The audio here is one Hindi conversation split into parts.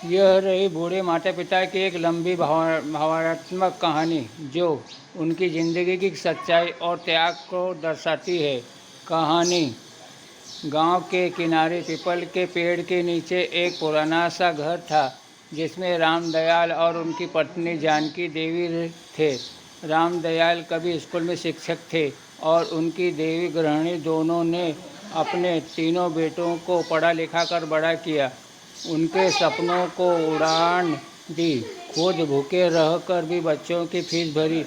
यह रही बूढ़े माता पिता की एक लंबी भावनात्मक कहानी जो उनकी ज़िंदगी की सच्चाई और त्याग को दर्शाती है। कहानी: गांव के किनारे पीपल के पेड़ के नीचे एक पुराना सा घर था जिसमें रामदयाल और उनकी पत्नी जानकी देवी थे। रामदयाल कभी स्कूल में शिक्षक थे और उनकी देवी गृहिणी दोनों ने अपने तीनों बेटों को पढ़ा लिखा कर बड़ा किया, उनके सपनों को उड़ान दी, खुद भूखे रहकर भी बच्चों की फीस भरी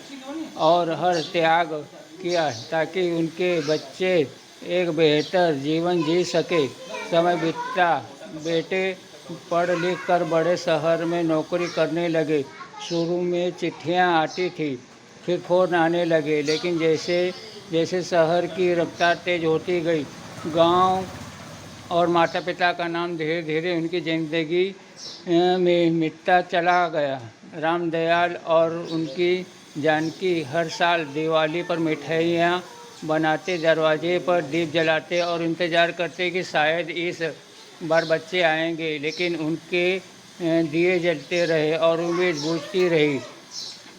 और हर त्याग किया ताकि उनके बच्चे एक बेहतर जीवन जी सके। समय बीतता, बेटे पढ़ लिख कर बड़े शहर में नौकरी करने लगे। शुरू में चिट्ठियां आती थी, फिर फ़ोन आने लगे, लेकिन जैसे जैसे शहर की रफ्तार तेज होती गई, गांव और माता पिता का नाम धीरे धीरे उनकी ज़िंदगी में मिटता चला गया। रामदयाल और उनकी जानकी हर साल दिवाली पर मिठाइयाँ बनाते, दरवाजे पर दीप जलाते और इंतज़ार करते कि शायद इस बार बच्चे आएंगे, लेकिन उनके दिए जलते रहे और उम्मीद बुझती रही।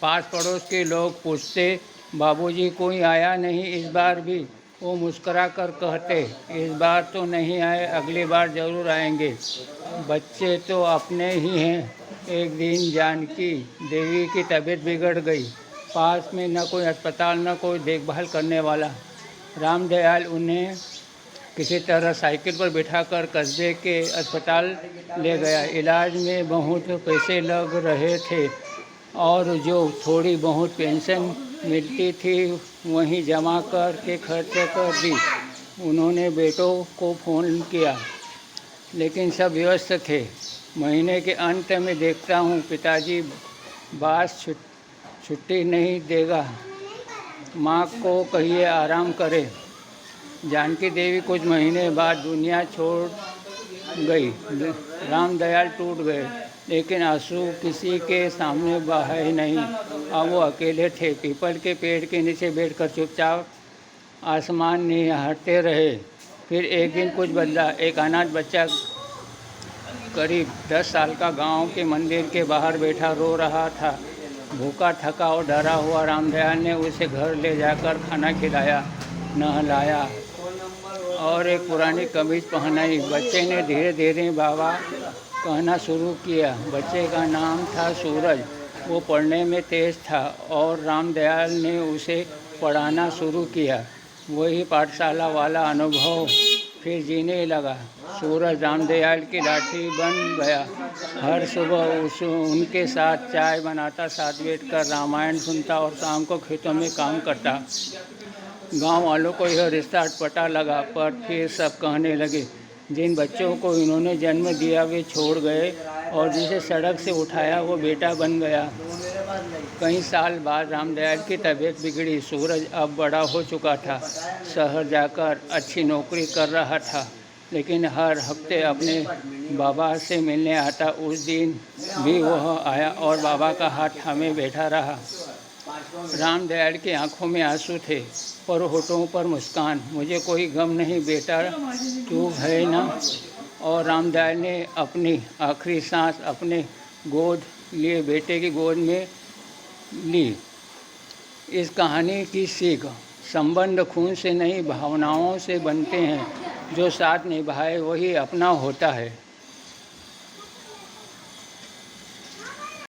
पास पड़ोस के लोग पूछते, बाबूजी कोई आया नहीं इस बार भी? वो मुस्कुरा कर कहते, इस बार तो नहीं आए, अगली बार ज़रूर आएंगे। बच्चे तो अपने ही हैं। एक दिन जानकी देवी की तबीयत बिगड़ गई। पास में न कोई अस्पताल, न कोई देखभाल करने वाला। रामदयाल उन्हें किसी तरह साइकिल पर बिठाकर कस्बे के अस्पताल ले गया। इलाज में बहुत पैसे लग रहे थे और जो थोड़ी बहुत पेंशन मिलती थी वहीं जमा कर के खर्च कर दी। उन्होंने बेटों को फ़ोन किया, लेकिन सब व्यस्त थे। महीने के अंत में देखता हूँ पिताजी, बॉस छुट्टी नहीं देगा, माँ को कहिए आराम करे। जानकी देवी कुछ महीने बाद दुनिया छोड़ गई। रामदयाल टूट गए, लेकिन आंसू किसी के सामने बहाए नहीं। अब वो अकेले थे। पीपल के पेड़ के नीचे बैठकर चुपचाप आसमान निहारते रहे। फिर एक दिन कुछ बदला। एक अनाथ बच्चा करीब 10 साल का गांव के मंदिर के बाहर बैठा रो रहा था। भूखा, थका और डरा हुआ। रामदयाल ने उसे घर ले जाकर खाना खिलाया, नहलाया और एक पुरानी कमीज पहनाई। बच्चे ने धीरे धीरे बाबा कहना शुरू किया। बच्चे का नाम था सूरज। वो पढ़ने में तेज था और रामदयाल ने उसे पढ़ाना शुरू किया। वही पाठशाला वाला अनुभव फिर जीने लगा। सूरज रामदयाल की लाठी बन गया। हर सुबह उनके साथ चाय बनाता, साथ बैठकर रामायण सुनता और शाम को खेतों में काम करता। गांव वालों को यह रिश्ता अटपटा लगा, पर फिर सब कहने लगे, जिन बच्चों को इन्होंने जन्म दिया वे छोड़ गए और जिसे सड़क से उठाया वो बेटा बन गया। कई साल बाद रामदयाल की तबीयत बिगड़ी। सूरज अब बड़ा हो चुका था, शहर जाकर अच्छी नौकरी कर रहा था, लेकिन हर हफ्ते अपने बाबा से मिलने आता। उस दिन भी वह आया और बाबा का हाथ थामे बैठा रहा। रामदयाल की आंखों में आंसू थे, पर होठों पर मुस्कान। मुझे कोई गम नहीं बेटा, तू है ना? और रामदयाल ने अपनी आखिरी सांस अपने गोद लिए बेटे की गोद में ली। इस कहानी की सीख: संबंध खून से नहीं भावनाओं से बनते हैं। जो साथ निभाए वही अपना होता है।